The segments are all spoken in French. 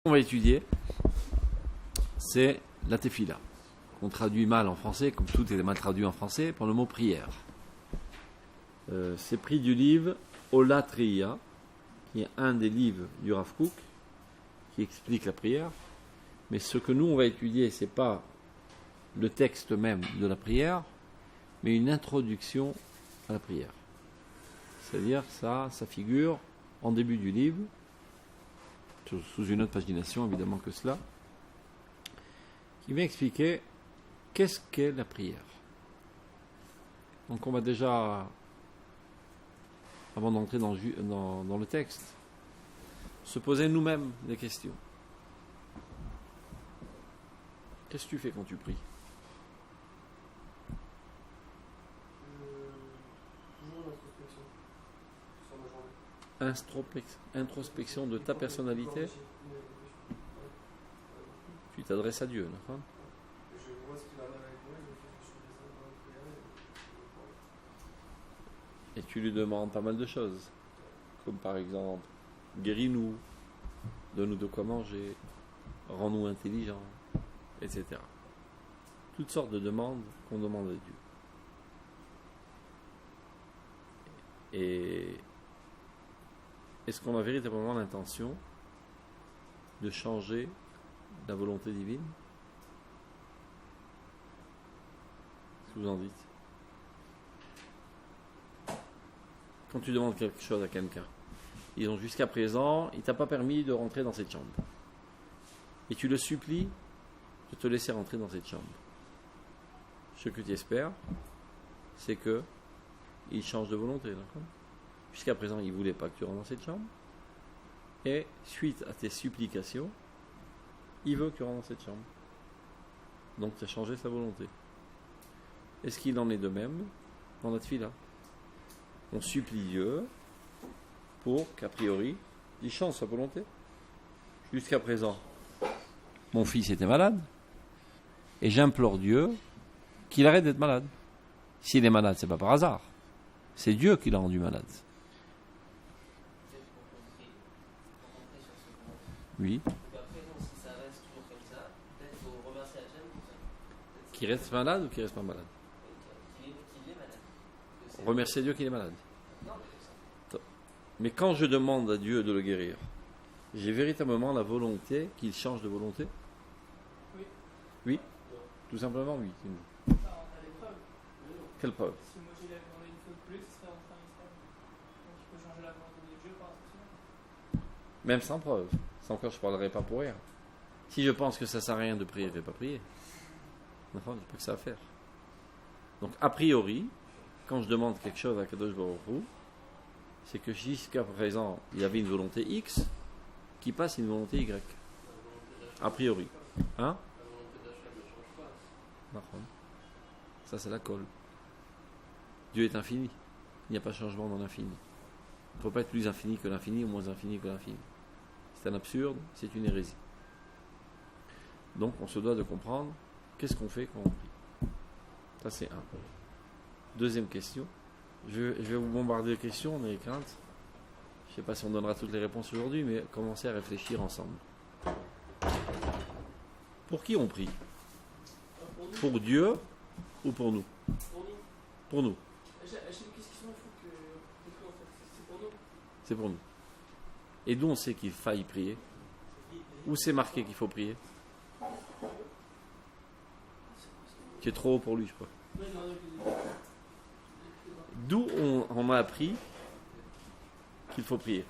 On va étudier, c'est la tefila. On traduit mal en français, comme tout est mal traduit en français, par le mot prière. C'est pris du livre Ola Triya, qui est un des livres du Rav Kook, qui explique la prière. Mais ce que nous on va étudier, c'est pas le texte même de la prière, mais une introduction à la prière. C'est-à-dire ça figure en début du livre, sous une autre pagination évidemment que cela, qui vient expliquer qu'est-ce qu'est la prière. Donc on va déjà, avant d'entrer dans le texte, se poser nous-mêmes des questions. Qu'est-ce que tu fais quand tu pries ? Introspection de ta personnalité. Tu t'adresses à Dieu, d'accord ? Et tu lui demandes pas mal de choses, comme par exemple, guéris-nous, donne-nous de quoi manger, rends-nous intelligents, etc. Toutes sortes de demandes qu'on demande à Dieu. Et est-ce qu'on a véritablement l'intention de changer la volonté divine ? Qu'est-ce que vous en dites ? Quand tu demandes quelque chose à quelqu'un, jusqu'à présent, il ne t'a pas permis de rentrer dans cette chambre. Et tu le supplies de te laisser rentrer dans cette chambre. Ce que tu espères, c'est qu'il change de volonté, d'accord ? Jusqu'à présent, il ne voulait pas que tu rentres dans cette chambre. Et suite à tes supplications, il veut que tu rentres dans cette chambre. Donc tu as changé sa volonté. Est-ce qu'il en est de même dans la tefila ? On supplie Dieu pour qu'a priori, il change sa volonté. Jusqu'à présent, mon fils était malade et j'implore Dieu qu'il arrête d'être malade. S'il est malade, ce n'est pas par hasard. C'est Dieu qui l'a rendu malade. Oui. Qui reste malade ou qui reste pas malade ? Remercier Dieu qu'il est malade. Mais quand je demande à Dieu de le guérir, j'ai véritablement la volonté qu'il change de volonté ? Oui. Oui ? Tout simplement oui. On a des preuves. Quelle preuve ? Si moi j'ai la demandé une fois de plus, ce serait enfin une histoire. Donc il faut changer la volonté de Dieu par attention. Même sans preuve. Sans quoi je ne parlerai pas pour rien. Si je pense que ça ne sert à rien de prier, je ne vais pas prier. Enfin, je n'ai pas que ça à faire. Donc, a priori, quand je demande quelque chose à Kadosh Baruch Hu, c'est que jusqu'à présent, il y avait une volonté X qui passe à une volonté Y. A priori. Hein ? Ça, c'est la colle. Dieu est infini. Il n'y a pas de changement dans l'infini. Il ne peut pas être plus infini que l'infini ou moins infini que l'infini. C'est un absurde, c'est une hérésie. Donc, on se doit de comprendre qu'est-ce qu'on fait quand on prie. Ça, c'est un. Deuxième question. Je vais vous bombarder de questions, on a les craintes. Je ne sais pas si on donnera toutes les réponses aujourd'hui, mais commencez à réfléchir ensemble. Pour qui on prie ? Pour Dieu ou pour nous ? Pour nous. J'ai une question, il faut que c'est pour nous. C'est pour nous. Et d'où on sait qu'il faille prier ? Où c'est marqué qu'il faut prier ? Qui est trop haut pour lui, je crois. D'où on a appris qu'il faut prier ?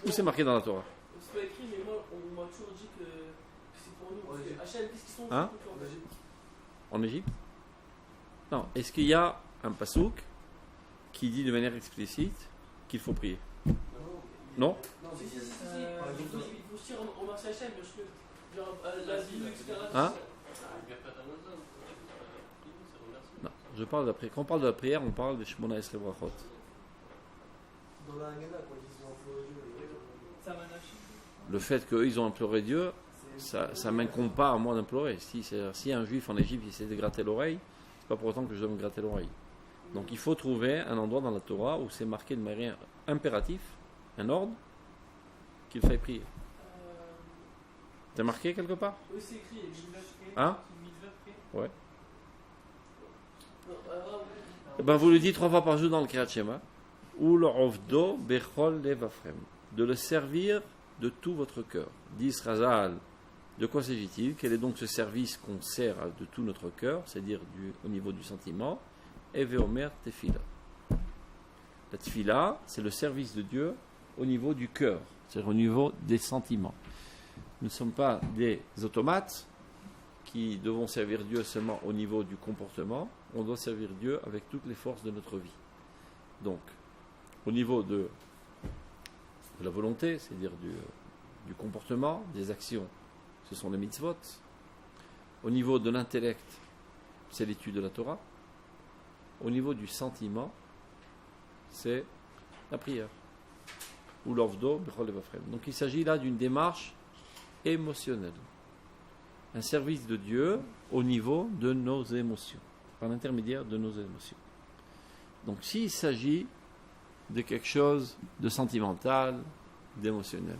Où c'est marqué dans la Torah ? C'est pas écrit, mais moi, on m'a toujours dit que c'est pour nous. HM, qu'est-ce qu'ils sont Hein ? En Égypte ? Non. Est-ce qu'il y a un pasouk qui dit de manière explicite qu'il faut prier ? Non ? Il faut aussi remercier HM, parce que genre, la vie, etc. Hein ? Non. Je parle d'après. Quand on parle de la prière, on parle des Shemona Esrei Brachot. Dans la Haggadah, quand ils ont imploré Dieu, Ça m'a lâché. Le fait qu'eux, ils ont imploré Dieu, ça ne m'incombe pas à moi d'implorer. Si un juif en Égypte essaie de gratter l'oreille, c'est pas pour autant que je dois me gratter l'oreille. Donc il faut trouver un endroit dans la Torah où c'est marqué de manière impérative, un ordre, qu'il faille prier. T'as marqué quelque part? Oui, c'est écrit, il y a 1000 près. Hein? 1000 près. Ouais. Non, Eh ben, vous le dites 3 fois par jour dans le Kriyat Shema. Ou le ovdo bechol levafrem. De le servir de tout votre cœur. Dit Razal, de quoi s'agit-il? Quel est donc ce service qu'on sert de tout notre cœur, c'est-à-dire au niveau du sentiment? Eveomer tefila. La tefila, c'est le service de Dieu au niveau du cœur, c'est-à-dire au niveau des sentiments. Nous ne sommes pas des automates qui devons servir Dieu seulement au niveau du comportement, on doit servir Dieu avec toutes les forces de notre vie. Donc, au niveau de la volonté, c'est-à-dire du comportement, des actions, ce sont les mitzvot. Au niveau de l'intellect, c'est l'étude de la Torah. Au niveau du sentiment, c'est la prière. Ou l'ovdo, bechol levafrem. Donc il s'agit là d'une démarche émotionnelle. Un service de Dieu au niveau de nos émotions, par l'intermédiaire de nos émotions. Donc s'il s'agit de quelque chose de sentimental, d'émotionnel,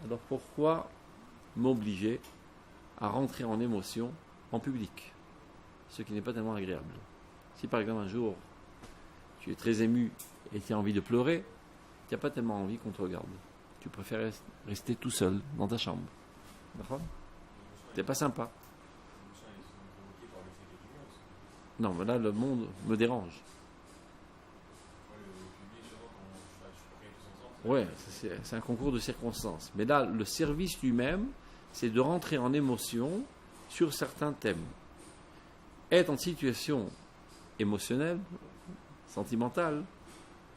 alors pourquoi m'obliger à rentrer en émotion en public, ce qui n'est pas tellement agréable? Si par exemple un jour tu es très ému et tu as envie de pleurer, tu n'as pas tellement envie qu'on te regarde. Tu préfères rester tout seul dans ta chambre. D'accord? C'est pas sympa. Non, mais là le monde me dérange. Ouais, c'est un concours de circonstances. Mais là, le service lui-même, c'est de rentrer en émotion sur certains thèmes. Être en situation émotionnelle, sentimentale,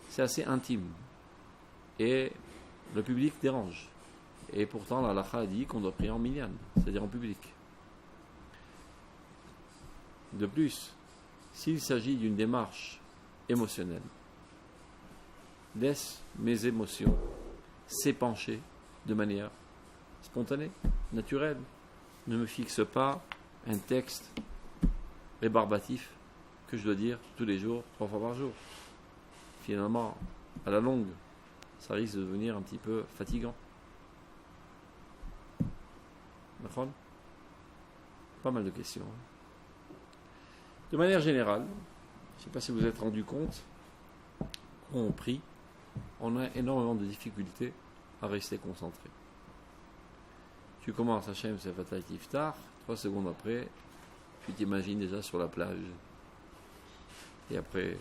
c'est assez intime. Et le public dérange. Et pourtant, la halakha a dit qu'on doit prier en minyan, c'est-à-dire en public. De plus, s'il s'agit d'une démarche émotionnelle, laisse mes émotions s'épancher de manière spontanée, naturelle. Ne me fixe pas un texte rébarbatif que je dois dire tous les jours, 3 fois par jour. Finalement, à la longue, ça risque de devenir un petit peu fatigant. D'accord ? Pas mal de questions. De manière générale, je ne sais pas si vous vous êtes rendu compte, quand on prie, on a énormément de difficultés à rester concentré. Tu commences Hachem Sefatai Tiftar, 3 secondes après, tu t'imagines déjà sur la plage. Et après,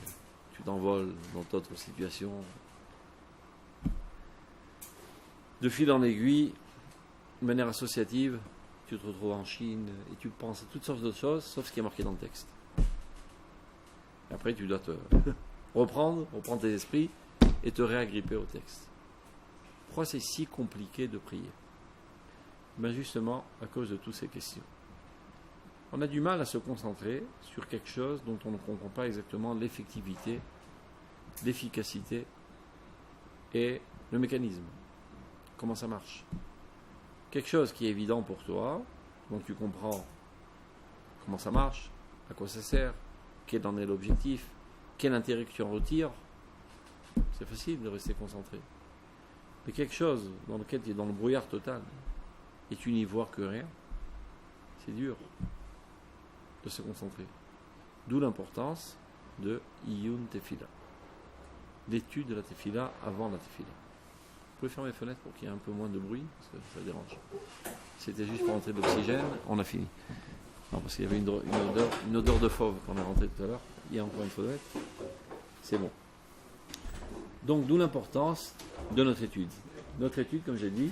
tu t'envoles dans d'autres situations. De fil en aiguille, de manière associative, tu te retrouves en Chine et tu penses à toutes sortes d'autres choses, sauf ce qui est marqué dans le texte. Et après, tu dois te reprendre tes esprits et te réagripper au texte. Pourquoi c'est si compliqué de prier? Ben justement, à cause de toutes ces questions. On a du mal à se concentrer sur quelque chose dont on ne comprend pas exactement l'effectivité, l'efficacité et le mécanisme. Comment ça marche? Quelque chose qui est évident pour toi, donc tu comprends comment ça marche, à quoi ça sert, quel en est l'objectif, quel intérêt que tu en retires, c'est facile de rester concentré. Mais quelque chose dans lequel tu es dans le brouillard total et tu n'y vois que rien, c'est dur de se concentrer. D'où l'importance de Iyun Tefila, l'étude de la Tefila avant la Tefila. Vous pouvez fermer les fenêtres pour qu'il y ait un peu moins de bruit, parce que ça dérange. C'était juste pour rentrer de l'oxygène, on a fini. Non, parce qu'il y avait une odeur de fauve quand on est rentré tout à l'heure. Il y a encore une fenêtre. C'est bon. Donc, d'où l'importance de notre étude. Notre étude, comme j'ai dit,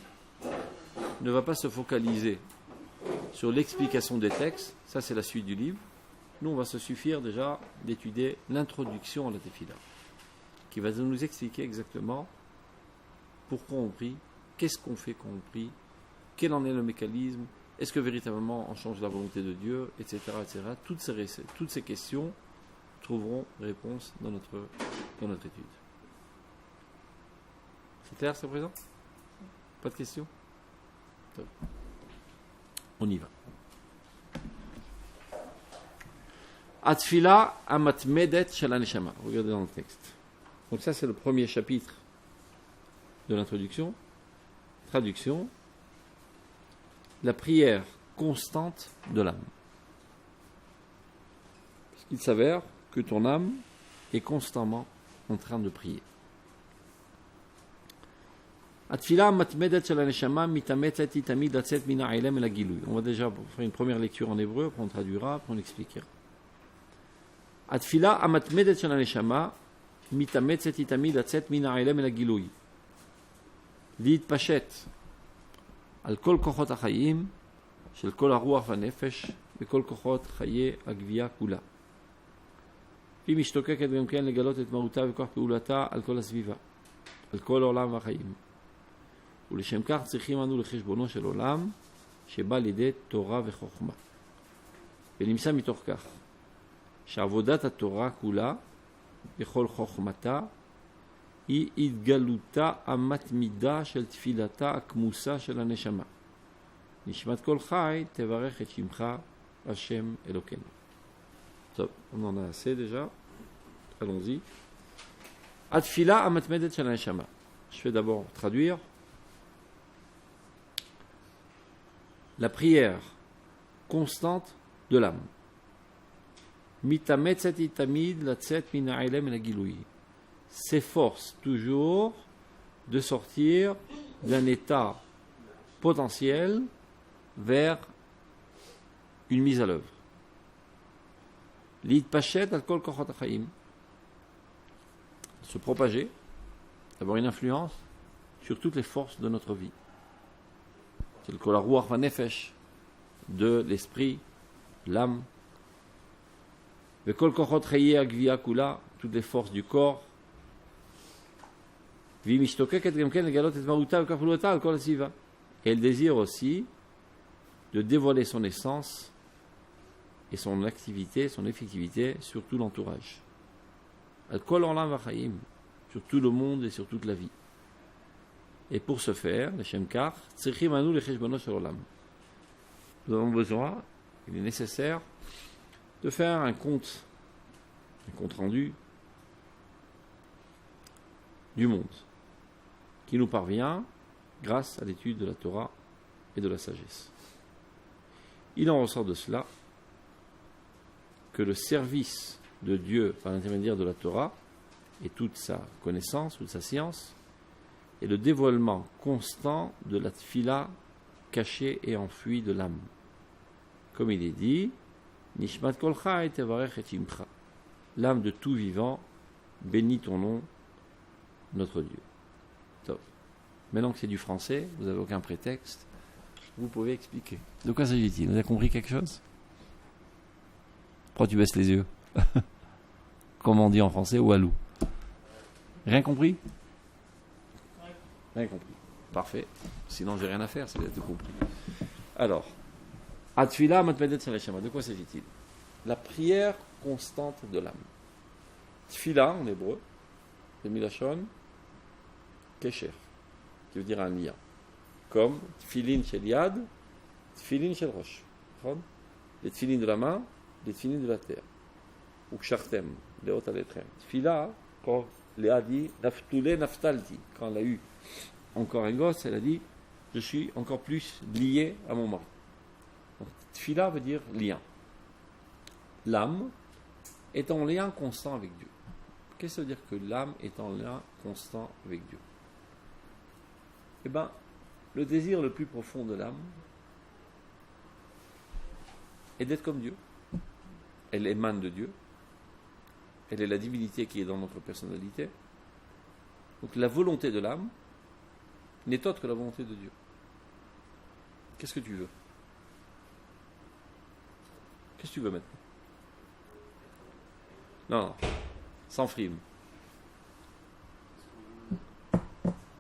ne va pas se focaliser sur l'explication des textes. Ça, c'est la suite du livre. Nous, on va se suffire déjà d'étudier l'introduction à la Tefila, qui va nous expliquer exactement pourquoi on prie, qu'est-ce qu'on fait quand on prie, quel en est le mécanisme, est-ce que véritablement on change la volonté de Dieu, etc. etc. Toutes ces questions trouveront réponse dans notre étude. C'est clair, c'est présent? Pas de questions? Top. On y va. Atfila amatmedet shalaneshama. Regardez dans le texte. Donc ça, c'est le premier chapitre de l'introduction. Traduction. la prière constante de l'âme. Parce qu'il s'avère que ton âme est constamment en train de prier. On va déjà faire une première lecture en hébreu, après on traduira, après on expliquera. התפילה המתמדת של הנשמה מתאמצת היא תמיד לצאת מן העלם אל הגילוי, להתפשט על כל כוחות החיים של כל הרוח והנפש וכל כוחות חיי הגבייה כולה. והיא משתוקקת גם כן לגלות את מהותה וכוח פעולתה על כל הסביבה, על כל העולם והחיים. ולשם כך צריכים אנו לחשבונו של עולם שבא לידי תורה וחוכמה. ונמצא מתוך כך שעבודת התורה כולה בכל חוכמתה היא התגלותה המתמידה של תפילתה הכמוסה של הנשמה. נשמת כל חי תברך את שמך השם אלוקינו. טוב, on en a assez déjà. Allons-y. התפילה המתמדת של הנשמה. Je vais d'abord traduire. La prière constante de l'âme. מתאמצת היא תמיד לצאת מן העלם אל הגילוי. S'efforce toujours de sortir d'un état potentiel vers une mise à l'œuvre. להתפשט על כל כוחות החיים. Se propager, d'avoir une influence sur toutes les forces de notre vie. C'est le kol haruach vanefesh, de l'esprit, l'âme. Vekol kochot chayei agvia kula, toutes les forces du corps. V'hi mishtokeket gam ken legalot et mahuta v'kach pa'ulota al kol hasiva. Et elle désire aussi de dévoiler son essence et son activité, son effectivité sur tout l'entourage. Al kol olam v'chaim, sur tout le monde et sur toute la vie. Et pour ce faire, leshem kach, tzrichim anu lecheshbono shel olam. Nous avons besoin, il est nécessaire, de faire un compte rendu du monde qui nous parvient grâce à l'étude de la Torah et de la sagesse. Il en ressort de cela que le service de Dieu par l'intermédiaire de la Torah et toute sa connaissance, toute sa science, est le dévoilement constant de la tfila cachée et enfuie de l'âme. Comme il est dit, Nishmat kol chai tevarech et shimcha. L'âme de tout vivant bénit ton nom, notre Dieu. Top. Maintenant que c'est du français, vous n'avez aucun prétexte, vous pouvez expliquer. De quoi s'agit-il? Vous avez compris quelque chose? Pourquoi tu baisses les yeux? Comme on dit en français, walou. Rien compris? Rien compris. Parfait. Sinon, j'ai rien à faire, c'est tout compris. Alors, Atfila matmedet salashama. De quoi s'agit-il? La prière constante de l'âme. Tfila en hébreu, c'est milachon kesher, qui veut dire un lien. Comme tfilin shel yad, tfilin shel rosh. Les tfilin de la main, les tfilin de la terre. Ou kshartem, les hot aletrem. Tfila, quand Léa dit naftule naftalti, quand elle a eu encore un gosse, elle a dit je suis encore plus lié à mon mari. Donc, tfila veut dire lien. L'âme est en lien constant avec Dieu. Qu'est-ce que ça veut dire que l'âme est en lien constant avec Dieu? Eh bien, le désir le plus profond de l'âme est d'être comme Dieu. Elle émane de Dieu. Elle est la divinité qui est dans notre personnalité. Donc la volonté de l'âme n'est autre que la volonté de Dieu. Qu'est-ce que tu veux? Qu'est-ce que tu veux maintenant? Non, sans frime.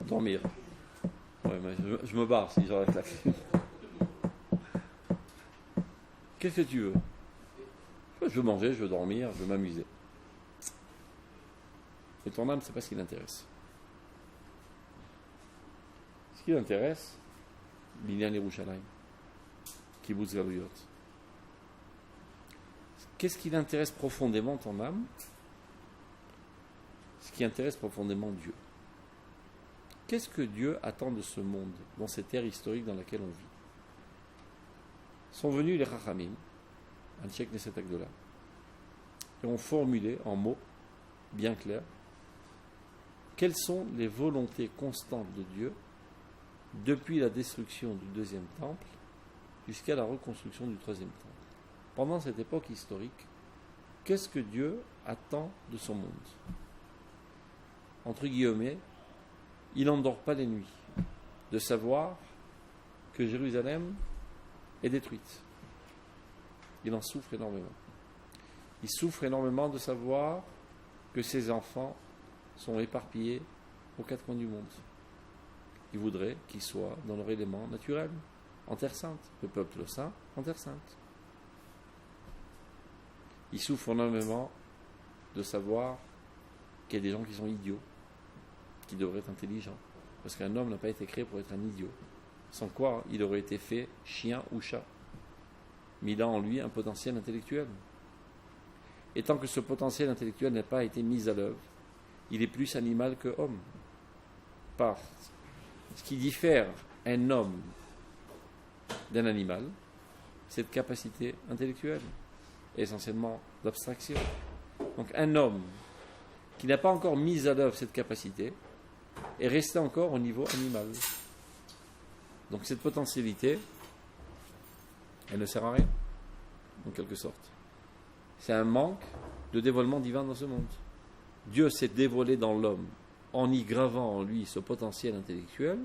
Dormir. Ouais, mais je me barre si j'arrête la frime. Qu'est-ce que tu veux? Je veux manger, je veux dormir, je veux m'amuser. Et ton âme, c'est pas ce qui l'intéresse. Ce qui l'intéresse, Binyan Yerushalayim, Kibbutz Galuyot. Qu'est-ce qui l'intéresse profondément, ton âme? Ce qui intéresse profondément Dieu. Qu'est-ce que Dieu attend de ce monde, dans cette ère historique dans laquelle on vit? sont venus les Chachamim, Anshe Knesset Agdola, et ont formulé en mots bien clairs quelles sont les volontés constantes de Dieu depuis la destruction du deuxième temple jusqu'à la reconstruction du troisième temple. Pendant cette époque historique, qu'est-ce que Dieu attend de son monde? Entre guillemets, il n'endort pas les nuits de savoir que Jérusalem est détruite. Il en souffre énormément. Il souffre énormément de savoir que ses enfants sont éparpillés aux quatre coins du monde. Il voudrait qu'ils soient dans leur élément naturel, en Terre Sainte, le peuple saint en Terre Sainte. Il souffre énormément de savoir qu'il y a des gens qui sont idiots, qui devraient être intelligents, parce qu'un homme n'a pas été créé pour être un idiot, sans quoi il aurait été fait chien ou chat. Mais il a en lui un potentiel intellectuel. Et tant que ce potentiel intellectuel n'a pas été mis à l'œuvre, il est plus animal que homme. Par ce qui diffère un homme d'un animal, cette capacité intellectuelle, essentiellement d'abstraction. Donc un homme qui n'a pas encore mis à l'œuvre cette capacité est resté encore au niveau animal. Donc cette potentialité, elle ne sert à rien, en quelque sorte. C'est un manque de dévoilement divin dans ce monde. Dieu s'est dévoilé dans l'homme en y gravant en lui ce potentiel intellectuel,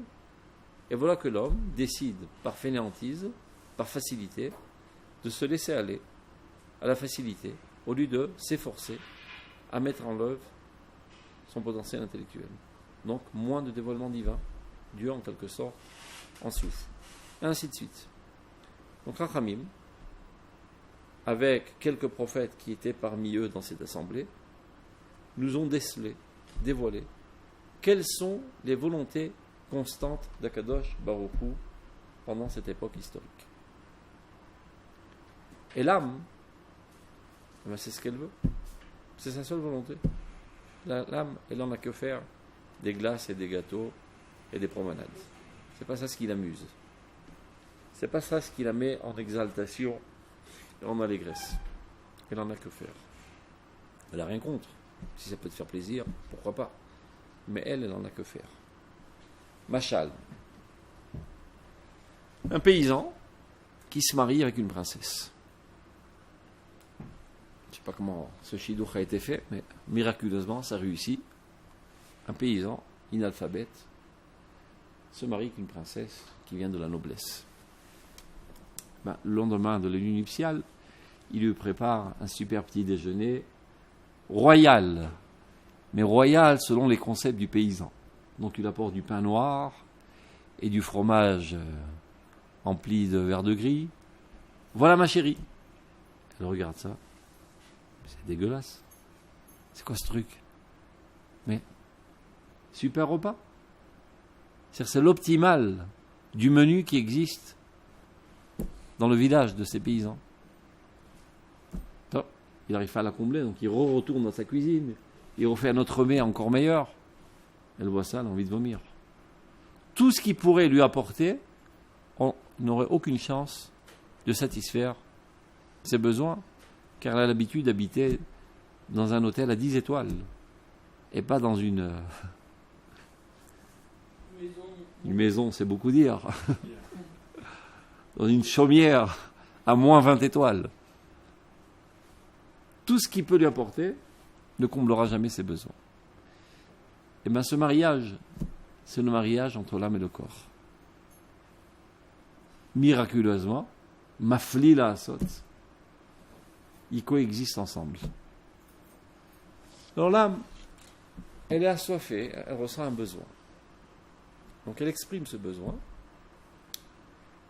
et voilà que l'homme décide par fainéantise, par facilité, de se laisser aller à la facilité, au lieu de s'efforcer à mettre en œuvre son potentiel intellectuel. Donc moins de dévoilement divin. Dieu, en quelque sorte, en souffre. Et ainsi de suite. Donc Chachamim, avec quelques prophètes qui étaient parmi eux dans cette assemblée, nous ont dévoilé quelles sont les volontés constantes d'Akadosh Baruch Hu pendant cette époque historique. Et l'âme, c'est ce qu'elle veut. C'est sa seule volonté. L'âme, elle n'en a que faire des glaces et des gâteaux et des promenades. C'est pas ça ce qui l'amuse. C'est pas ça ce qui la met en exaltation et en allégresse. Elle n'en a que faire. Elle n'a rien contre. Si ça peut te faire plaisir, pourquoi pas. Mais elle n'en a que faire. Machal. Un paysan qui se marie avec une princesse. Je ne sais pas comment ce chidouch a été fait, mais miraculeusement, ça réussit. Un paysan, inalphabète, se marie avec une princesse qui vient de la noblesse. Le lendemain de la nuit nuptiale, il lui prépare un super petit déjeuner royal, mais royal selon les concepts du paysan. Donc il apporte du pain noir et du fromage empli de verre de gris. Voilà ma chérie. Elle regarde ça. C'est dégueulasse. C'est quoi ce truc? Mais super repas. C'est l'optimal du menu qui existe dans le village de ces paysans. Donc, il n'arrive pas à la combler, donc il retourne dans sa cuisine, il refait un autre mets encore meilleur. Elle voit ça, elle a envie de vomir. Tout ce qui pourrait lui apporter, on n'aurait aucune chance de satisfaire ses besoins, car elle a l'habitude d'habiter dans un hôtel à 10 étoiles, et pas dans une maison, c'est beaucoup dire. Dans une chaumière à moins 20 étoiles. Tout ce qui peut lui apporter ne comblera jamais ses besoins. Et bien ce mariage, c'est le mariage entre l'âme et le corps. Miraculeusement, maflila asot, ils coexistent ensemble. Alors l'âme, elle est assoiffée, elle ressent un besoin. Donc elle exprime ce besoin,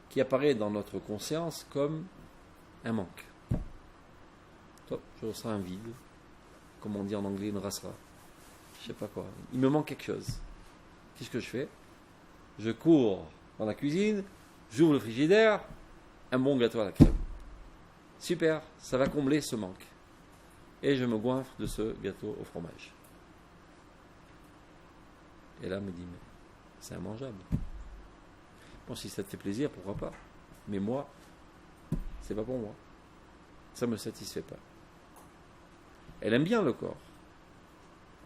qui apparaît dans notre conscience comme un manque. Je ressens un vide, comme on dit en anglais, une rasra. Je sais pas quoi. Il me manque quelque chose. Qu'est-ce que je fais? Je cours dans la cuisine, j'ouvre le frigidaire, un bon gâteau à la crème. Super, ça va combler ce manque. Et je me goinfre de ce gâteau au fromage. Et là, me dit, mais c'est immangeable. Bon, si ça te fait plaisir, pourquoi pas. Mais moi, c'est pas pour moi. Ça ne me satisfait pas. Elle aime bien le corps.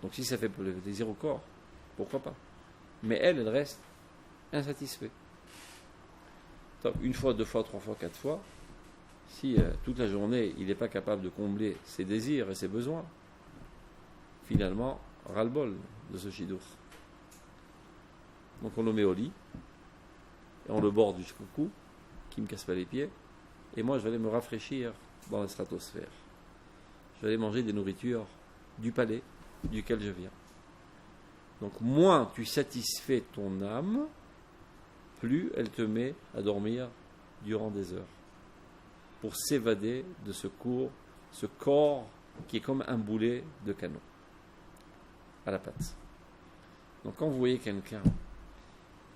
Donc si ça fait le désir au corps, pourquoi pas. Mais elle reste insatisfaite. Donc, une fois, deux fois, trois fois, quatre fois, si toute la journée, il n'est pas capable de combler ses désirs et ses besoins, finalement, ras-le-bol de ce chidour. Donc on le met au lit, et on le borde jusqu'au cou, qui ne me casse pas les pieds, et moi je vais aller me rafraîchir dans la stratosphère. Je vais aller manger des nourritures du palais duquel je viens. Donc moins tu satisfais ton âme, plus elle te met à dormir durant des heures, pour s'évader de ce corps qui est comme un boulet de canon à la patte. Donc quand vous voyez quelqu'un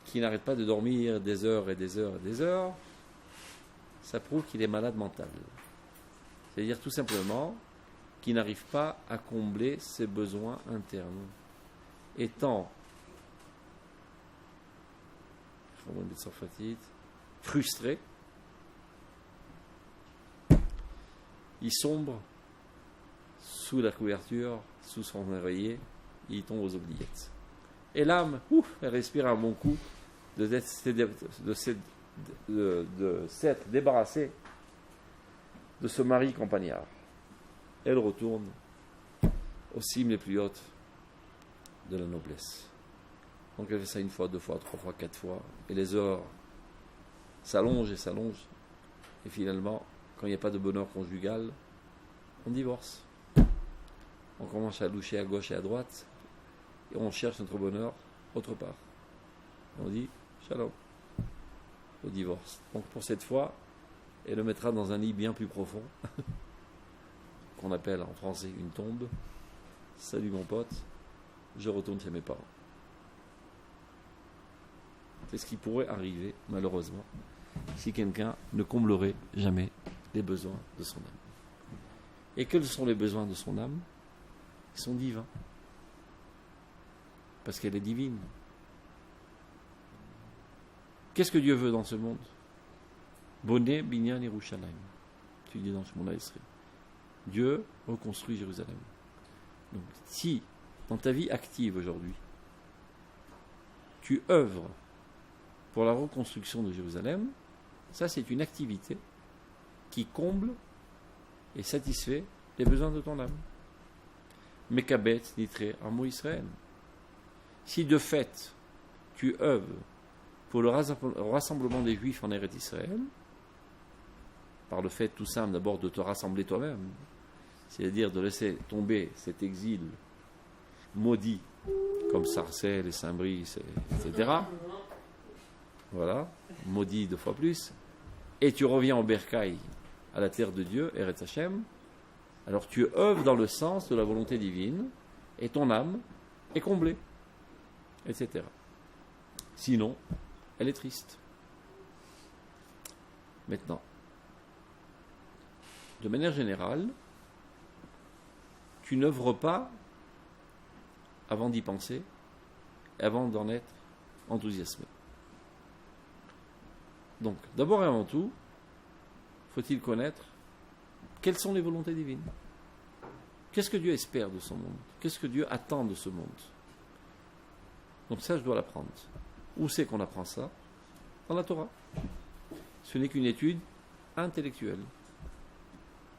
qui n'arrête pas de dormir des heures et des heures et des heures, ça prouve qu'il est malade mental. C'est-à-dire tout simplement qu'il n'arrive pas à combler ses besoins internes. Étant frustré, il sombre sous la couverture, sous son oreiller, il tombe aux oubliettes. Et l'âme, elle respire un bon coup de s'être débarrassée de ce mari campagnard. Elle retourne aux cimes les plus hautes de la noblesse. Donc elle fait ça une fois, deux fois, trois fois, quatre fois, et les heures s'allongent et s'allongent, et finalement, quand il n'y a pas de bonheur conjugal, on divorce. On commence à loucher à gauche et à droite, et on cherche notre bonheur autre part. On dit shalom au divorce. Donc pour cette fois, elle le mettra dans un lit bien plus profond, qu'on appelle en français une tombe. Salut mon pote, je retourne chez mes parents. C'est ce qui pourrait arriver, malheureusement, si quelqu'un ne comblerait jamais les besoins de son âme. Et quels sont les besoins de son âme? Ils sont divins. Parce qu'elle est divine. Qu'est-ce que Dieu veut dans ce monde? Boné, Binyan, Yerushalayim. Tu dis dans Shemona Esrei. Dieu reconstruit Jérusalem. Donc, si dans ta vie active aujourd'hui, tu œuvres pour la reconstruction de Jérusalem, ça c'est une activité qui comble et satisfait les besoins de ton âme. Mekabet nitre amo Israël. Si de fait tu œuvres pour le rassemblement des Juifs en Eretz Israël, par le fait tout simple d'abord de te rassembler toi-même, c'est-à-dire de laisser tomber cet exil maudit comme Sarcelles et Saint-Brice, etc. Voilà, maudit 2 fois plus, et tu reviens en Bercail, à la terre de Dieu, Eretz Hashem, alors tu œuvres dans le sens de la volonté divine, et ton âme est comblée, etc. Sinon, elle est triste. Maintenant, de manière générale, tu n'œuvres pas avant d'y penser, avant d'en être enthousiasmé. Donc, d'abord et avant tout, faut-il connaître quelles sont les volontés divines. Qu'est-ce que Dieu espère de son monde? Qu'est-ce que Dieu attend de ce monde? Donc ça, je dois l'apprendre. Où c'est qu'on apprend ça? Dans la Torah. Ce n'est qu'une étude intellectuelle.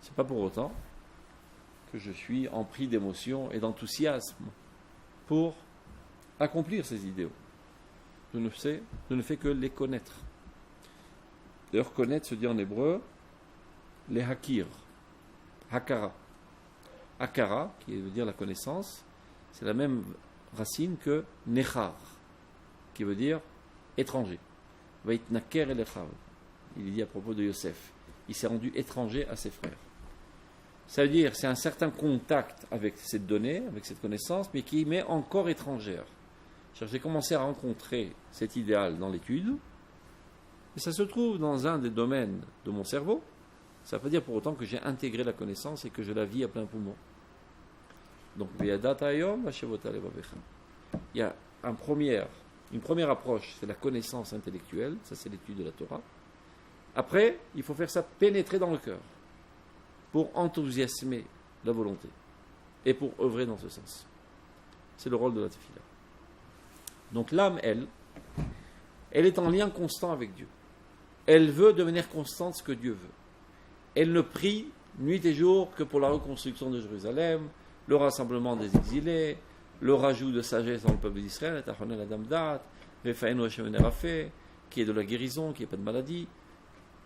Ce n'est pas pour autant que je suis empris d'émotion et d'enthousiasme pour accomplir ces idéaux. Je ne fais que les connaître. D'ailleurs, connaître se dit en hébreu les hakir, hakara. Hakara, qui veut dire la connaissance, c'est la même racine que nechar, qui veut dire étranger. Vaitnaker elechav. Il dit à propos de Yosef, il s'est rendu étranger à ses frères. Ça veut dire c'est un certain contact avec cette donnée, avec cette connaissance, mais qui m'est encore étrangère. J'ai commencé à rencontrer cet idéal dans l'étude, et ça se trouve dans un des domaines de mon cerveau. Ça ne veut pas dire pour autant que j'ai intégré la connaissance et que je la vis à plein poumon. Donc, il y a une première approche, c'est la connaissance intellectuelle, ça c'est l'étude de la Torah. Après, il faut faire ça pénétrer dans le cœur pour enthousiasmer la volonté et pour œuvrer dans ce sens. C'est le rôle de la tefila. Donc l'âme, elle est en lien constant avec Dieu. Elle veut de manière constante ce que Dieu veut. Elle ne prie nuit et jour que pour la reconstruction de Jérusalem, le rassemblement des exilés, le rajout de sagesse dans le peuple d'Israël, qui est de la guérison, qui n'est pas de maladie.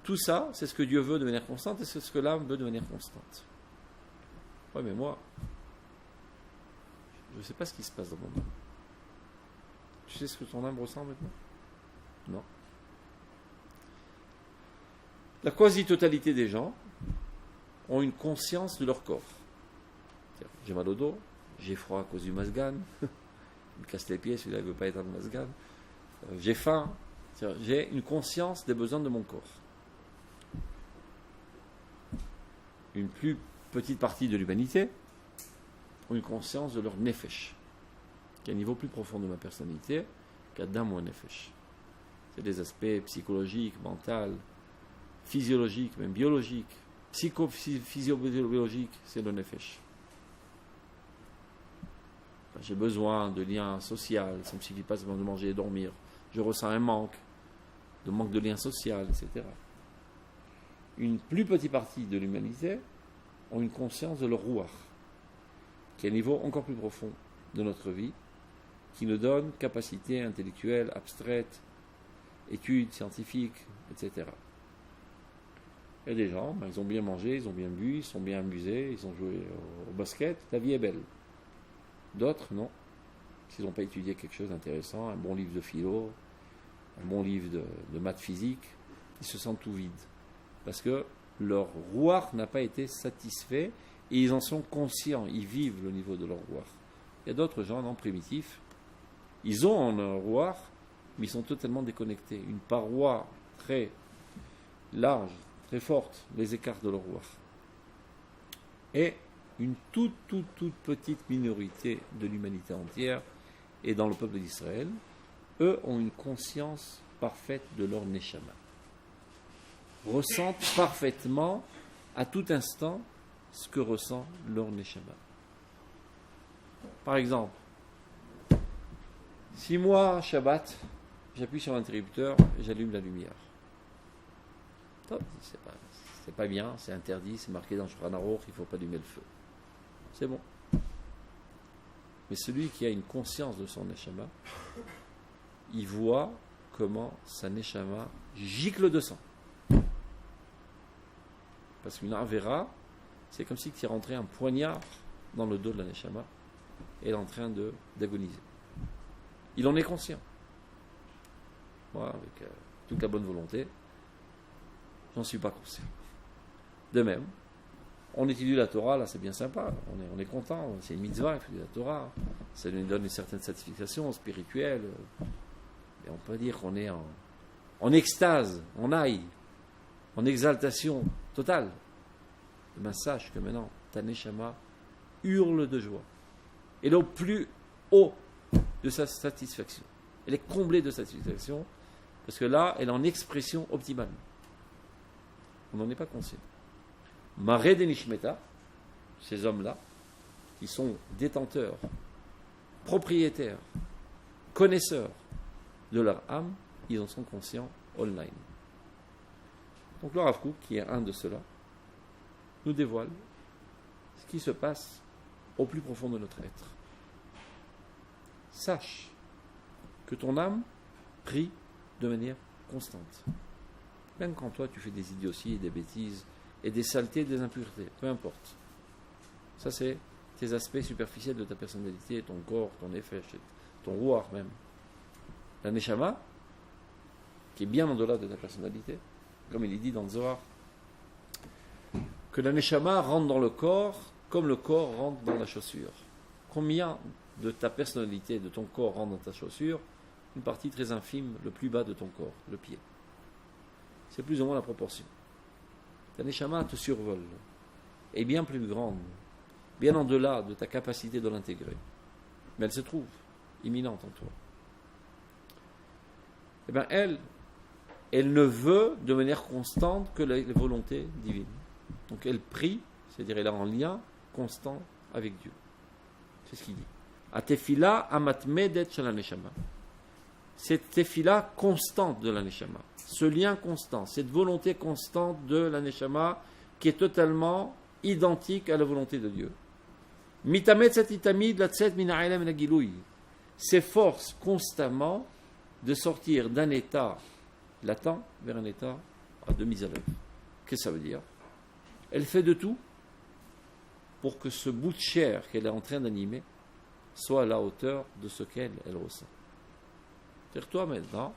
Tout ça, c'est ce que Dieu veut de manière constante et c'est ce que l'âme veut de manière constante. Oui, mais moi, je ne sais pas ce qui se passe dans mon âme. Tu sais ce que ton âme ressent maintenant? Non. La quasi-totalité des gens ont une conscience de leur corps. C'est-à-dire, j'ai mal au dos, j'ai froid à cause du masgan, il me casse les pieds, celui-là ne veut pas être dans le masgan, j'ai faim, j'ai une conscience des besoins de mon corps. Une plus petite partie de l'humanité ont une conscience de leur nefesh, qui est un niveau plus profond de ma personnalité, qu'Adam ou un nefesh. C'est des aspects psychologiques, mentaux, physiologiques, même biologiques, psychophysiologiques, c'est le nefesh. J'ai besoin de liens sociaux, ça ne me suffit pas seulement de manger et dormir. Je ressens un manque de lien social, etc. Une plus petite partie de l'humanité ont une conscience de leur rouar, qui est un niveau encore plus profond de notre vie, qui nous donne capacité intellectuelle, abstraite, études scientifiques, etc. Il y a des gens, ils ont bien mangé, ils ont bien bu, ils sont bien amusés, ils ont joué au basket, la vie est belle. D'autres, non. S'ils n'ont pas étudié quelque chose d'intéressant, un bon livre de philo, un bon livre de maths physique, ils se sentent tout vides. Parce que leur rouar n'a pas été satisfait et ils en sont conscients, ils vivent le niveau de leur rouar. Il y a d'autres gens, non, primitifs, ils ont un rouar, mais ils sont totalement déconnectés. Une paroi très large, très forte, les écarte de leur rouar. Et une toute petite minorité de l'humanité entière, et dans le peuple d'Israël, eux ont une conscience parfaite de leur neshama. Ressentent parfaitement, à tout instant, ce que ressent leur neshama. Par exemple, si moi, Shabbat, j'appuie sur l'interrupteur et j'allume la lumière. C'est pas bien, c'est interdit, c'est marqué dans le Shulchan Aruch, il ne faut pas allumer le feu. C'est bon. Mais celui qui a une conscience de son neshama, il voit comment sa neshama gicle de sang. Parce qu'une avera, c'est comme si tu rentrais un poignard dans le dos de la neshama et elle est en train d'agoniser. Il en est conscient. Moi, avec toute la bonne volonté, j'en suis pas conscient. De même, on étudie la Torah, là c'est bien sympa, on est content, c'est une mitzvah, étudier la Torah, ça nous donne une certaine satisfaction spirituelle, et on peut dire qu'on est en extase, en aïe, en exaltation totale. Et bien sache que maintenant, ta neshama hurle de joie. Elle est au plus haut de sa satisfaction. Elle est comblée de satisfaction, parce que là, elle est en expression optimale. On n'en est pas conscient. Maré de Nishmeta, ces hommes-là, qui sont détenteurs, propriétaires, connaisseurs de leur âme, ils en sont conscients online. Donc le Rav Kook, qui est un de ceux-là, nous dévoile ce qui se passe au plus profond de notre être. Sache que ton âme prie de manière constante. Même quand toi tu fais des idioties, des bêtises, et des saletés, des impuretés, peu importe. Ça c'est tes aspects superficiels de ta personnalité, ton corps, ton effet, ton rouar même. La neshama, qui est bien au-delà de ta personnalité, comme il est dit dans le Zohar, que la neshama rentre dans le corps comme le corps rentre dans la chaussure. Combien de ta personnalité, de ton corps rentre dans ta chaussure? Une partie très infime, le plus bas de ton corps, le pied. C'est plus ou moins la proportion. Ta neshama te survole, est bien plus grande, bien en-delà de ta capacité de l'intégrer. Mais elle se trouve imminente en toi. Eh bien, elle, elle ne veut de manière constante que la volonté divine. Donc elle prie, c'est-à-dire elle est en lien constant avec Dieu. C'est ce qu'il dit. Atefila amatmedet shel haneshama. Cette tefila constante de la neshama, ce lien constant, cette volonté constante de la neshama qui est totalement identique à la volonté de Dieu. Mitametzet itamid latset min ha'elam min ha'gilui. S'efforce constamment de sortir d'un état latent vers un état de mise à l'œuvre. Qu'est-ce que ça veut dire? Elle fait de tout pour que ce bout de chair qu'elle est en train d'animer soit à la hauteur de ce qu'elle ressent. C'est-à-dire, toi maintenant,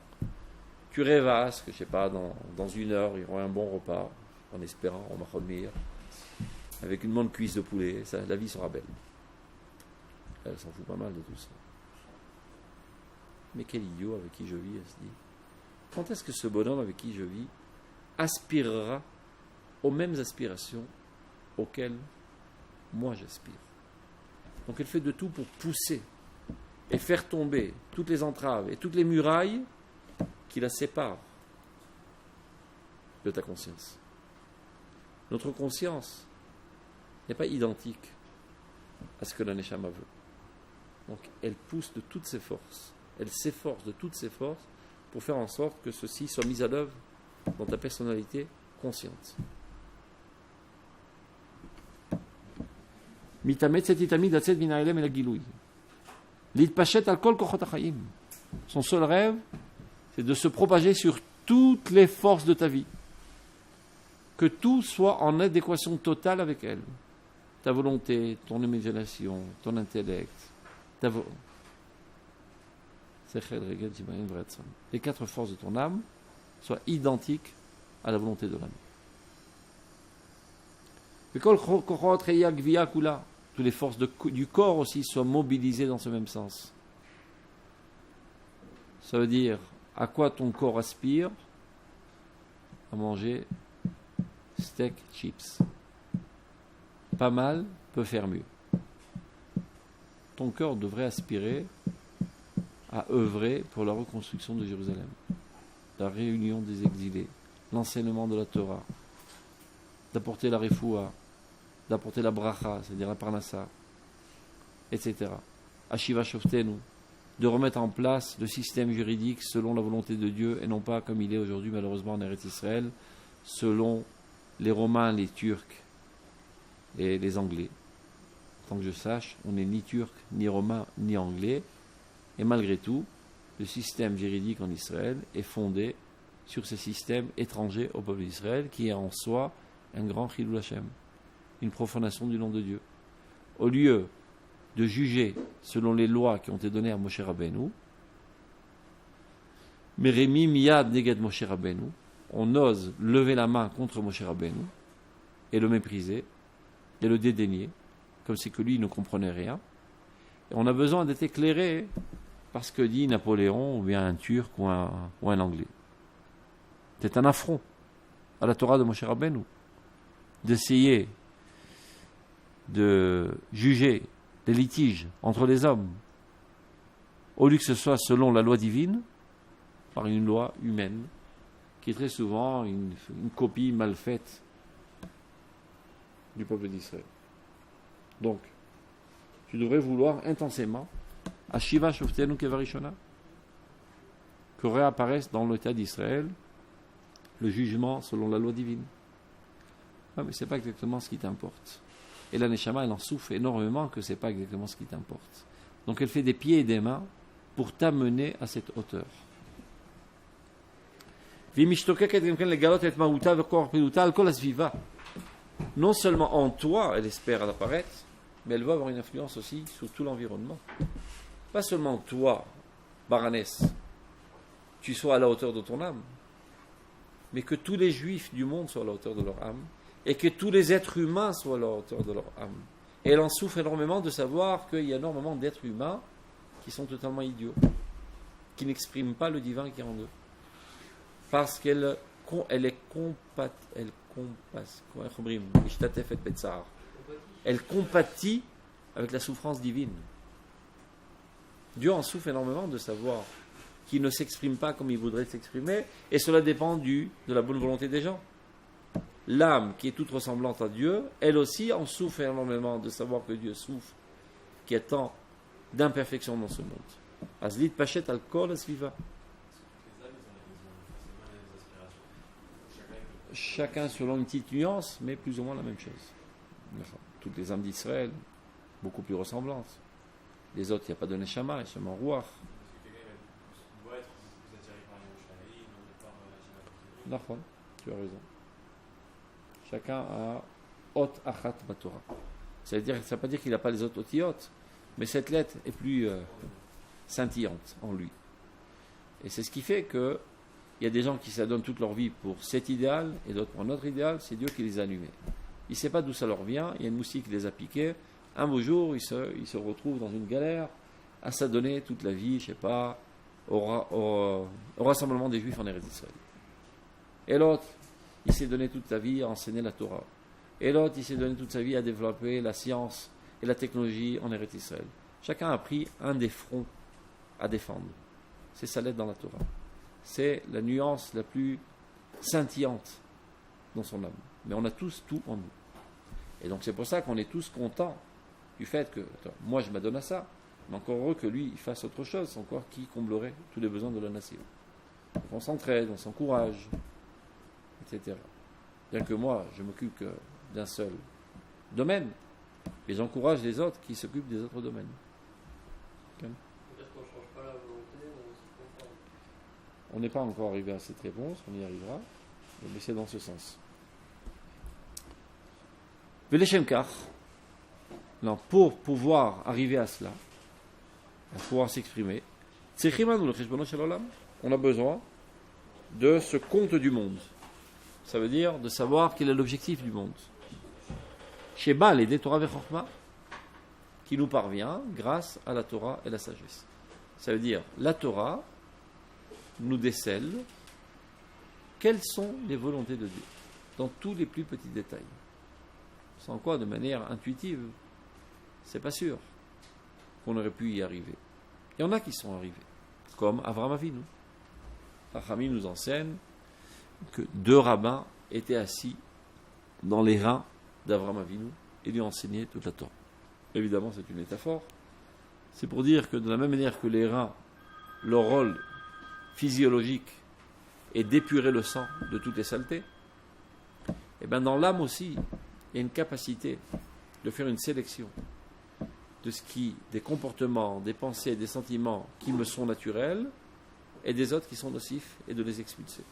tu rêvasses que, je ne sais pas, dans 1 heure, il y aura un bon repas, en espérant, on va revenir, avec une bonne cuisse de poulet, ça, la vie sera belle. Elle s'en fout pas mal de tout ça. Mais quel idiot avec qui je vis, elle se dit. Quand est-ce que ce bonhomme avec qui je vis aspirera aux mêmes aspirations auxquelles moi j'aspire? Donc elle fait de tout pour pousser et faire tomber toutes les entraves et toutes les murailles qui la séparent de ta conscience. Notre conscience n'est pas identique à ce que la Neshama veut. Donc elle pousse de toutes ses forces, elle s'efforce de toutes ses forces pour faire en sorte que ceci soit mis à l'œuvre dans ta personnalité consciente. Son seul rêve, c'est de se propager sur toutes les forces de ta vie. Que tout soit en adéquation totale avec elle. Ta volonté, ton imagination, ton intellect, les 4 forces de ton âme soient identiques à la volonté de l'âme. Toutes les forces du corps aussi soient mobilisées dans ce même sens. Ça veut dire à quoi ton corps aspire? À manger steak, chips. Pas mal peut faire mieux. Ton cœur devrait aspirer à œuvrer pour la reconstruction de Jérusalem, la réunion des exilés, l'enseignement de la Torah, d'apporter la refoua, d'apporter la bracha, c'est-à-dire la parnassa, etc. Ashiva shoftenu, de remettre en place le système juridique selon la volonté de Dieu et non pas comme il est aujourd'hui malheureusement en Eretz Israël, selon les Romains, les Turcs et les Anglais. Tant que je sache, on n'est ni Turc, ni Romain, ni Anglais. Et malgré tout, le système juridique en Israël est fondé sur ces systèmes étrangers au peuple d'Israël, qui est en soi un grand Chilul Hashem, une profanation du nom de Dieu. Au lieu de juger selon les lois qui ont été données à Moshe Rabbeinu, Meremi miyad neged Moshe Rabbeinu, on ose lever la main contre Moshe Rabbeinu et le mépriser et le dédaigner, comme si que lui ne comprenait rien. Et on a besoin d'être éclairé par ce que dit Napoléon ou bien un Turc ou un Anglais. C'est un affront à la Torah de Moshe Rabbeinu d'essayer de juger les litiges entre les hommes au lieu que ce soit selon la loi divine par une loi humaine qui est très souvent une copie mal faite du peuple d'Israël. Donc, tu devrais vouloir intensément Ashiva Shoftenu Kevarishona, que réapparaisse dans l'État d'Israël le jugement selon la loi divine. Ah, mais ce n'est pas exactement ce qui t'importe. Et la Neshama, elle en souffre énormément que ce n'est pas exactement ce qui t'importe. Donc elle fait des pieds et des mains pour t'amener à cette hauteur. Non seulement en toi, elle espère apparaître, mais elle va avoir une influence aussi sur tout l'environnement. Pas seulement toi, Baranès, tu sois à la hauteur de ton âme, mais que tous les juifs du monde soient à la hauteur de leur âme, et que tous les êtres humains soient à la hauteur de leur âme. Et elle en souffre énormément de savoir qu'il y a énormément d'êtres humains qui sont totalement idiots, qui n'expriment pas le divin qui est en eux. Parce qu'elle compatit avec la souffrance divine. Dieu en souffre énormément de savoir qui ne s'exprime pas comme il voudrait s'exprimer, et cela dépend de la bonne volonté des gens. L'âme qui est toute ressemblante à Dieu, elle aussi en souffre énormément de savoir que Dieu souffre, qu'il y a tant d'imperfections dans ce monde. Azlit Pachet al Kol Asviva. Chacun selon une petite nuance, mais plus ou moins la même chose. Toutes les âmes d'Israël, beaucoup plus ressemblantes. Les autres, il n'y a pas de Neshama, ils sont en Ruach. D'accord, tu as raison. Chacun a Ot Achat Batorah. Ça ne veut pas dire qu'il n'a pas les autres Otiot, mais cette lettre est plus scintillante en lui. Et c'est ce qui fait que il y a des gens qui s'adonnent toute leur vie pour cet idéal et d'autres pour un autre idéal, c'est Dieu qui les a allumés. Il ne sait pas d'où ça leur vient, il y a une moustique qui les a piqués. Un beau jour, ils se retrouvent dans une galère à s'adonner toute la vie, je ne sais pas, au rassemblement des Juifs en Eretz Israël. Et l'autre, il s'est donné toute sa vie à enseigner la Torah. Et l'autre, il s'est donné toute sa vie à développer la science et la technologie en Eretz Israël. Chacun a pris un des fronts à défendre. C'est sa lettre dans la Torah. C'est la nuance la plus scintillante dans son âme. Mais on a tous tout en nous. Et donc c'est pour ça qu'on est tous contents du fait que, moi je m'adonne à ça, mais encore heureux que lui il fasse autre chose, c'est encore qui comblerait tous les besoins de la nation. Donc on s'entraide, on s'encourage, etc. Bien que moi je m'occupe que d'un seul domaine, et j'encourage les autres qui s'occupent des autres domaines. Okay. C'est-à-dire qu'on ne change pas la volonté, on se conforme. On n'est pas encore arrivé à cette réponse, on y arrivera, mais c'est dans ce sens. Non, pour pouvoir arriver à cela, pour pouvoir s'exprimer, on a besoin de ce compte du monde. Ça veut dire de savoir quel est l'objectif du monde. Chez Baal et des Torah Vechorma, qui nous parvient grâce à la Torah et la sagesse. Ça veut dire la Torah nous décèle quelles sont les volontés de Dieu, dans tous les plus petits détails. Sans quoi, de manière intuitive, c'est pas sûr qu'on aurait pu y arriver. Il y en a qui sont arrivés, comme Avraham Avinu. Rachami nous enseigne que 2 rabbins étaient assis dans les reins d'Avraham Avinu et lui enseignaient toute la Torah. Évidemment, c'est une métaphore. C'est pour dire que de la même manière que les reins, leur rôle physiologique est d'épurer le sang de toutes les saletés, et bien dans l'âme aussi, il y a une capacité de faire une sélection des comportements, des pensées, des sentiments qui me sont naturels et des autres qui sont nocifs et de les expulser.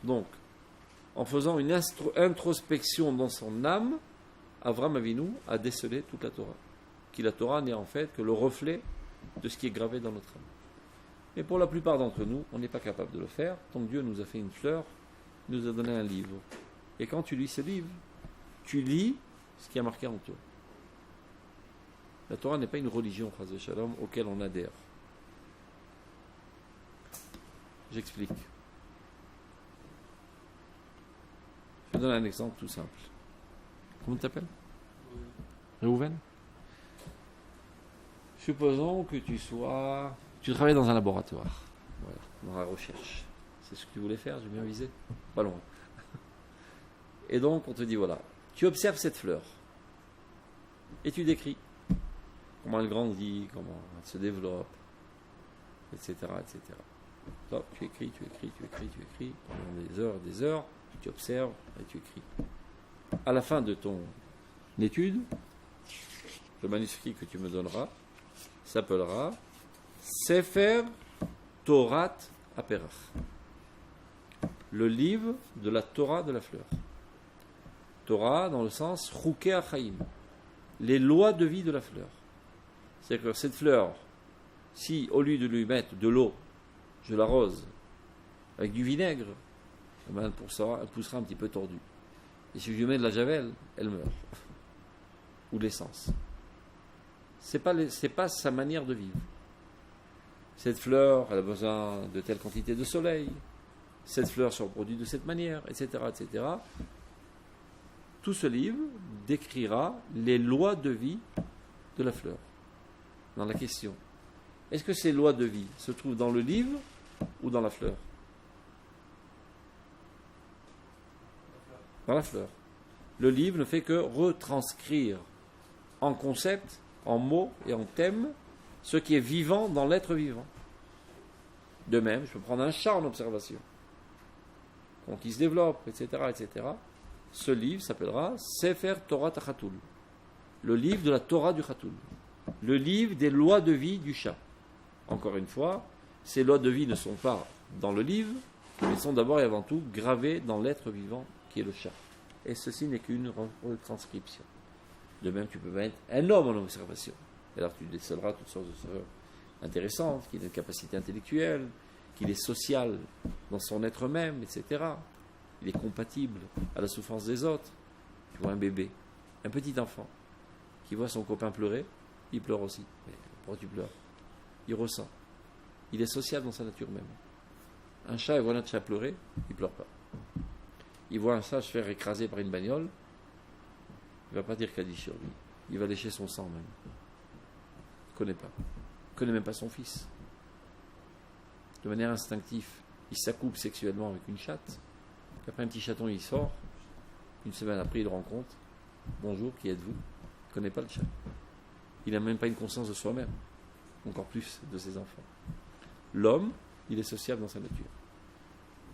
Donc, en faisant une introspection dans son âme, Avraham Avinu a décelé toute la Torah. Qui la Torah n'est en fait que le reflet de ce qui est gravé dans notre âme. Mais pour la plupart d'entre nous, on n'est pas capable de le faire. Tant que Dieu nous a fait une fleur, il nous a donné un livre. Et quand tu lis ce livre, tu lis ce qui a marqué en toi. La Torah n'est pas une religion, Chas v'Shalom, auquel on adhère. J'explique. Je donne un exemple tout simple. Comment tu t'appelles ? Réhouven ? Supposons que tu travailles dans un laboratoire, voilà, dans la recherche. C'est ce que tu voulais faire, j'ai bien visé ? Pas loin. Et donc, on te dit, voilà, tu observes cette fleur et tu décris comment elle grandit, comment elle se développe, etc., etc. Donc, tu écris pendant des heures, tu observes et tu écris. À la fin de ton étude, le manuscrit que tu me donneras s'appellera Sefer Torat Aperach, le livre de la Torah de la fleur. Torah dans le sens Chukei Achaim, les lois de vie de la fleur. C'est-à-dire que cette fleur, si au lieu de lui mettre de l'eau, je l'arrose avec du vinaigre, eh ben, elle poussera un petit peu tordue. Et si je lui mets de la javel, elle meurt. Ou l'essence. C'est pas sa manière de vivre. Cette fleur, elle a besoin de telle quantité de soleil. Cette fleur se reproduit de cette manière, etc., etc. Tout ce livre décrira les lois de vie de la fleur. Dans la question, Est-ce que ces lois de vie se trouvent dans le livre ou dans la fleur? Dans la fleur. Le livre ne fait que retranscrire en concept, en mots et en thèmes ce qui est vivant dans l'être vivant. De même, je peux prendre un chat en observation, donc il se développe, etc., etc. Ce livre s'appellera Sefer Torah Tachatul, le livre de la Torah du Chatoul, le livre des lois de vie du chat. Encore une fois, ces lois de vie ne sont pas dans le livre, mais sont d'abord et avant tout gravées dans l'être vivant qui est le chat. Et ceci n'est qu'une retranscription. De même, tu peux mettre un homme en observation. Et alors tu décèleras toutes sortes de choses intéressantes, qu'il a une capacité intellectuelle, qu'il est social dans son être même, etc. Il est compatible à la souffrance des autres. Tu vois un bébé, un petit enfant, qui voit son copain pleurer, il pleure aussi. Mais pourquoi tu pleures? Il ressent. Il est social dans sa nature même. Un chat, il voit un autre chat pleurer, il ne pleure pas. Il voit un chat se faire écraser par une bagnole, il ne va pas dire Kaddish sur lui. Il va lécher son sang même. Il ne connaît pas. Il ne connaît même pas son fils. De manière instinctive, il s'accouple sexuellement avec une chatte. Après un petit chaton, il sort. Une semaine après, il le rencontre. Bonjour, qui êtes-vous? Il ne connaît pas le chat. Il n'a même pas une conscience de soi-même. Encore plus de ses enfants. L'homme, il est sociable dans sa nature.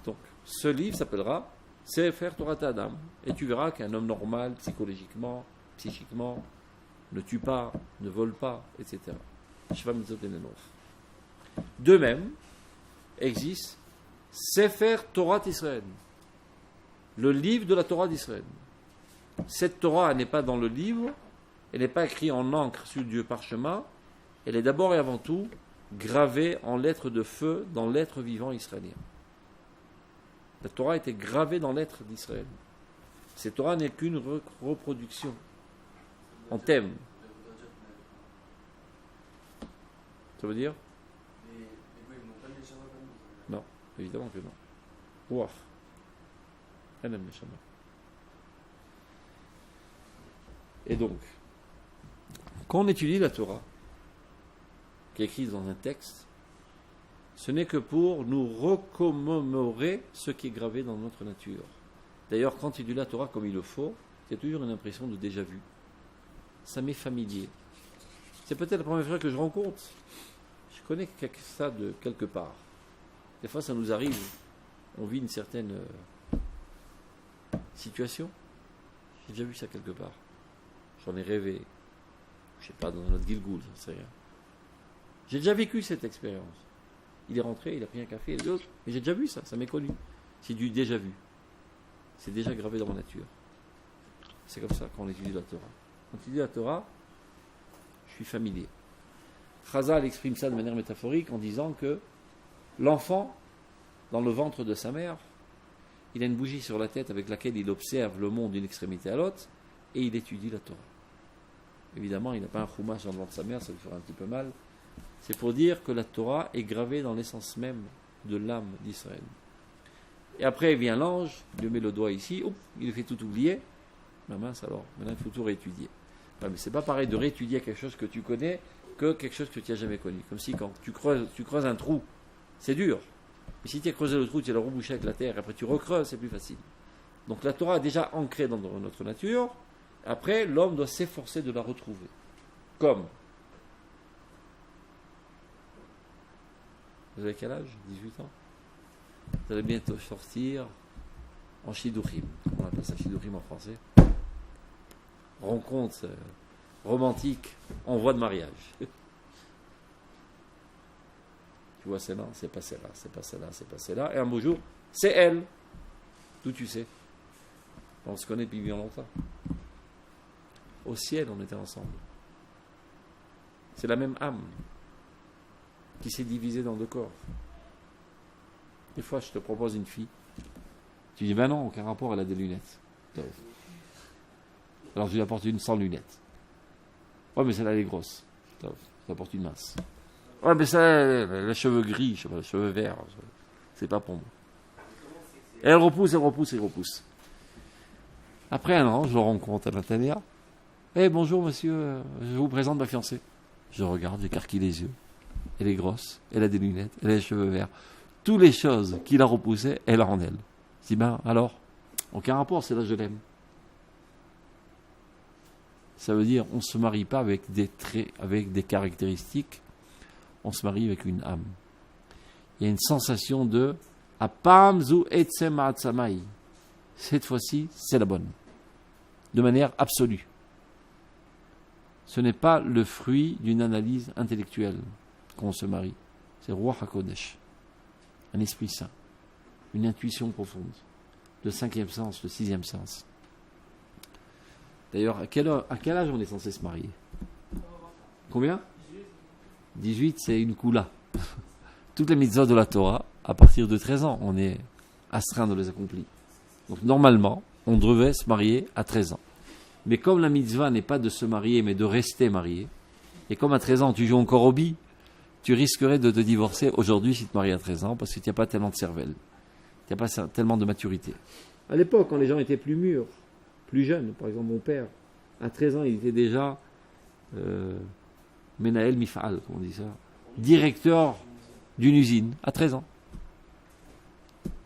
Donc, ce livre s'appellera Sefer Torah Adam. Et tu verras qu'un homme normal, psychologiquement, psychiquement, ne tue pas, ne vole pas, etc. De même, existe Sefer Torah d'Israël, le livre de la Torah d'Israël. Cette Torah n'est pas dans le livre, elle n'est pas écrite en encre sur du parchemin, elle est d'abord et avant tout gravée en lettres de feu dans l'être vivant israélien. La Torah était gravée dans l'être d'Israël. Cette Torah n'est qu'une reproduction en thème. Ça veut dire? Non, évidemment que non. Ouaf. Et donc, quand on étudie la Torah, qui est écrite dans un texte, ce n'est que pour nous recommémorer ce qui est gravé dans notre nature. D'ailleurs, quand tu étudies la Torah comme il le faut, tu as toujours une impression de déjà-vu. Ça m'est familier. C'est peut-être la première fois que je rencontre. Je connais ça de quelque part. Des fois, ça nous arrive. On vit une certaine situation. J'ai déjà vu ça quelque part. J'en ai rêvé. Je ne sais pas, dans notre Gilgoul, j'en sais rien. J'ai déjà vécu cette expérience. Il est rentré, il a pris un café, et l'autre. Mais j'ai déjà vu ça, ça m'est connu. C'est du déjà vu. C'est déjà gravé dans ma nature. C'est comme ça quand on étudie la Torah. Quand on étudie la Torah, je suis familier. Chazal exprime ça de manière métaphorique en disant que l'enfant, dans le ventre de sa mère, il a une bougie sur la tête avec laquelle il observe le monde d'une extrémité à l'autre et il étudie la Torah. Évidemment, il n'a pas un chumash dans le ventre de sa mère, ça lui fera un petit peu mal. C'est pour dire que la Torah est gravée dans l'essence même de l'âme d'Israël. Et après vient l'ange, il lui met le doigt ici, il lui fait tout oublier. Ma mince alors, maintenant il faut tout réétudier. Ouais, mais c'est pas pareil de réétudier quelque chose que tu connais que quelque chose que tu n'as jamais connu. Comme si quand tu creuses un trou, c'est dur. Mais si tu as creusé le trou, tu as le rebouché avec la terre, et après tu recreuses, c'est plus facile. Donc la Torah est déjà ancrée dans notre nature. Après, l'homme doit s'efforcer de la retrouver. Comme. Vous avez quel âge? 18 ans. Vous allez bientôt sortir en Shidduchim. Comment on appelle ça, Shidduchim en français? Rencontre romantique en voie de mariage. Tu vois, c'est là, c'est pas celle-là, c'est pas celle-là, c'est pas celle-là. Et un beau jour, c'est elle. D'où tu sais? On se connaît depuis bien longtemps. Au ciel, on était ensemble. C'est la même âme qui s'est divisée dans deux corps. Des fois, je te propose une fille. Tu dis, ben non, aucun rapport, elle a des lunettes. Alors, je lui apporte une sans lunettes. Ouais, mais celle-là, elle est grosse. Je t'apporte une masse. Ouais, mais ça, les cheveux gris, je sais pas, les cheveux verts, c'est pas pour moi. Et elle repousse, elle repousse, elle repousse. Après un an, je le rencontre à Nathalia. Eh, bonjour monsieur, je vous présente ma fiancée. Je regarde, j'écarquille les yeux. elle est grosse, elle a des lunettes, elle a les cheveux verts. Toutes les choses qui la repoussaient, elle a en elle. Je dis, ben alors, aucun rapport, c'est là je l'aime. Ça veut dire, on ne se marie pas avec des traits, avec des caractéristiques, on se marie avec une âme. Il y a une sensation de Apam zu etzem ha'atzamai. Cette fois-ci, c'est la bonne. De manière absolue. Ce n'est pas le fruit d'une analyse intellectuelle qu'on se marie. C'est Ruach HaKodesh. Un esprit saint. Une intuition profonde. Le 5e sens, le 6e sens. D'ailleurs, à quel âge on est censé se marier? Combien? 18, c'est une koula. Toutes les mitzvot de la Torah, à partir de 13 ans, on est astreint de les accomplir. Donc normalement, on devait se marier à 13 ans. Mais comme la mitzvah n'est pas de se marier, mais de rester marié, et comme à 13 ans tu joues encore au bi, tu risquerais de te divorcer aujourd'hui si tu te maries à 13 ans, parce que tu n'as pas tellement de cervelle, tu n'as pas tellement de maturité. À l'époque, quand les gens étaient plus mûrs, plus jeunes, par exemple mon père, à 13 ans, il était déjà Menael Mif'al, comme on dit ça, directeur d'une usine, à 13 ans.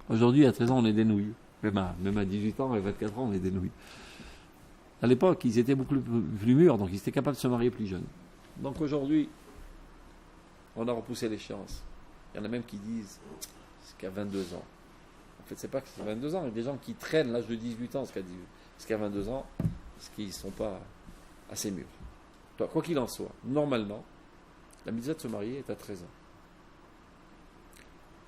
Aujourd'hui, à 13 ans, on est des nouilles. Même à 18 ans et 24 ans, on est des nouilles. À l'époque, ils étaient beaucoup plus mûrs, donc ils étaient capables de se marier plus jeunes. Donc aujourd'hui, on a repoussé l'échéance. Il y en a même qui disent qu'à 22 ans. En fait, c'est pas que c'est 22 ans, il y a des gens qui traînent l'âge de 18 ans jusqu'à 22 ans, parce qu'ils ne sont pas assez mûrs. Toi, quoi qu'il en soit, normalement, la mitzvah de se marier est à 13 ans.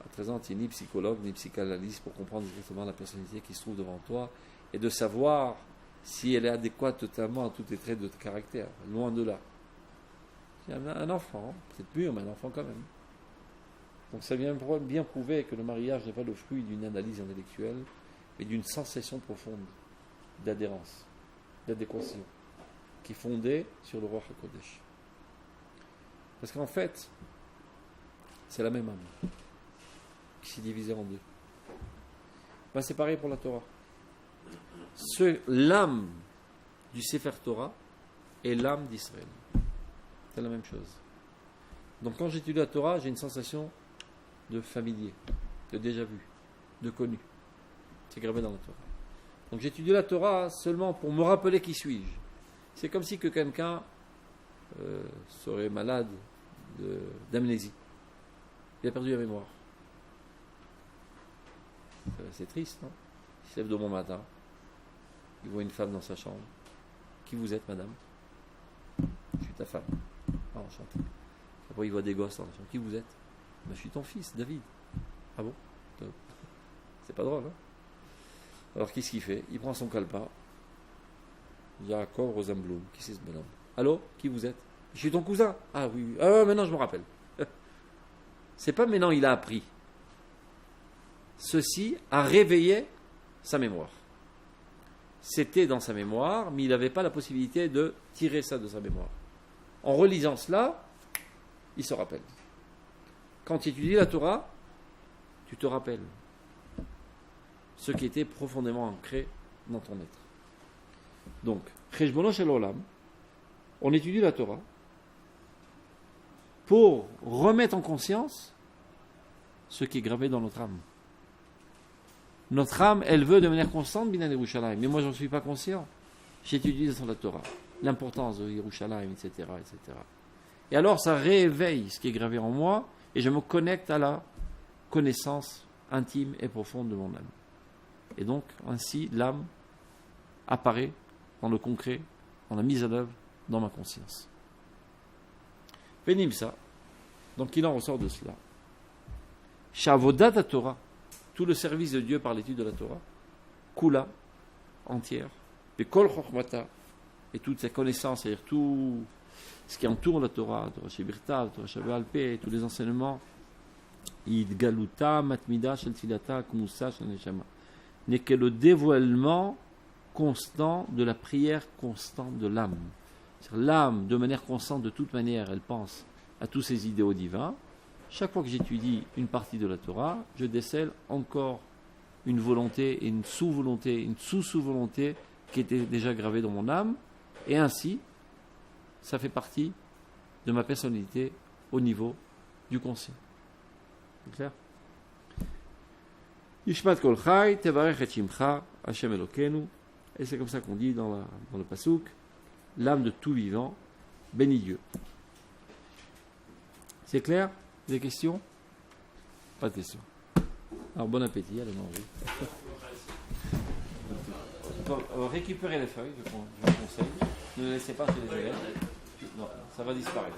À 13 ans, tu n'es ni psychologue, ni psychanalyste pour comprendre exactement la personnalité qui se trouve devant toi et de savoir si elle est adéquate totalement à tous les traits de caractère. Loin de là. Il y a un enfant, peut-être mûr, mais un enfant quand même. Donc ça vient bien prouver que le mariage n'est pas le fruit d'une analyse intellectuelle, mais d'une sensation profonde d'adhérence, d'adéquation, qui est fondée sur le Ruach HaKodesh. Parce qu'en fait, c'est la même âme qui s'est divisée en deux. Ben, c'est pareil pour la Torah. L'âme du Sefer Torah est l'âme d'Israël. C'est la même chose. Donc quand j'étudie la Torah, j'ai une sensation de familier, de déjà vu, de connu. C'est gravé dans la Torah. Donc j'étudie la Torah seulement pour me rappeler qui suis-je. C'est comme si que quelqu'un serait malade d'amnésie. Il a perdu la mémoire. C'est triste, non? Il se lève de bon matin, il voit une femme dans sa chambre. Qui vous êtes, madame? Je suis ta femme. Ah, enchanté. Après, il voit des gosses dans la chambre. Qui vous êtes? Ben, je suis ton fils, David. Ah bon? C'est pas drôle, hein? Alors, qu'est-ce qu'il fait? Il prend son calepin. Jacob Rosenblum. Qui c'est ce bonhomme? Allô? Qui vous êtes? Je suis ton cousin. Ah oui. Ah, maintenant, je me rappelle. C'est pas maintenant, il a appris. Ceci a réveillé sa mémoire. C'était dans sa mémoire, mais il n'avait pas la possibilité de tirer ça de sa mémoire. En relisant cela, il se rappelle. Quand tu étudies la Torah, tu te rappelles ce qui était profondément ancré dans ton être. Donc, Cheshbono Shel Olam, on étudie la Torah pour remettre en conscience ce qui est gravé dans notre âme. Notre âme, elle veut de manière constante Binyan Yerushalayim, mais moi, je n'en suis pas conscient. J'étudie dans la Torah l'importance de Yerushalayim, etc., etc. Et alors, ça réveille ce qui est gravé en moi, et je me connecte à la connaissance intime et profonde de mon âme. Et donc, ainsi, l'âme apparaît dans le concret, dans la mise à l'œuvre, dans ma conscience. Pénible ça. Donc, il en ressort de cela. Shavodat Torah, tout le service de Dieu par l'étude de la Torah, Kula, entière, et Kol Chochmata, et toutes ses connaissances, c'est-à-dire tout ce qui entoure la Torah, Torah Shebirta, Torah Shebe'al Peh, tous les enseignements, Id Galuta, Matmida, Shel Tfilata, Kumusa, Shel Neshama, n'est que le dévoilement constant de la prière constante de l'âme. C'est-à-dire, l'âme, de manière constante, de toute manière, elle pense à tous ces idéaux divins. Chaque fois que j'étudie une partie de la Torah, je décèle encore une volonté et une sous-volonté, une sous-sous-volonté qui était déjà gravée dans mon âme. Et ainsi, ça fait partie de ma personnalité au niveau du conseil. C'est clair? Yishmat kol chai, tevarech et shimcha, Hashem Elokeinu. Et c'est comme ça qu'on dit dans le pasouk, l'âme de tout vivant, bénis Dieu. C'est clair? Des questions? Pas de questions. Alors bon appétit, allez manger. Récupérez les feuilles, je vous conseille. Ne les laissez pas chez les élèves. Non, ça va disparaître.